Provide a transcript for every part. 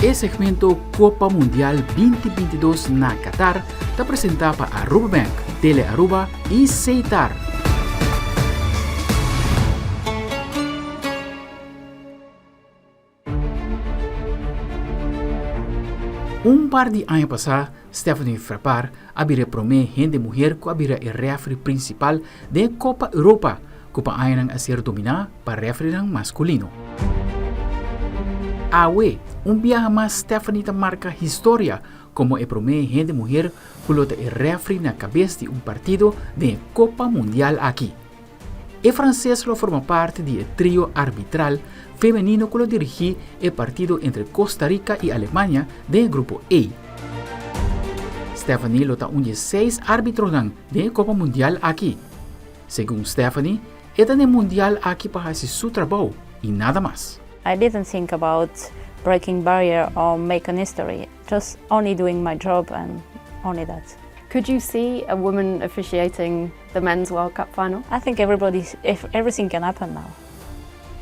El segmento Copa Mundial 2022 na Qatar está presentado por Aruba Bank, Telearuba y Setar. Un par de años pasados, Stephanie Frappart había Prome Hende muher que había el referee principal de Copa Europa, Copa Mundial a ser dominada por referee masculino. Awe, un viaje más Stephanie marca historia como el Prome Hende muher colota el referee na cabeza de un partido de Copa Mundial aquí. El francés lo forma parte del trío arbitral femenino que lo dirige el partido entre Costa Rica y Alemania del grupo A. Stephanie lo está uniendo 6 árbitros de Copa Mundial aquí. Según Stephanie, está en el Mundial aquí para hacer su trabajo y nada más. I didn't think about breaking barrier or making history, just only doing my job and only that. Could you see a woman officiating the Men's World Cup final? I think everything can happen now.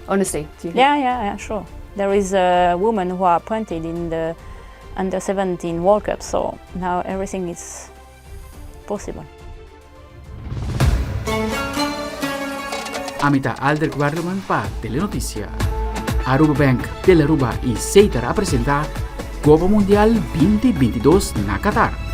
Honestly, do you think? Yeah, sure. There is a woman who are appointed in the Under-17 World Cup, so now everything is possible. Amita Aldric Werleman para Telenoticia. Aruba Bank, Telearuba y Setar a presentar Copa Mundial 2022 na Qatar.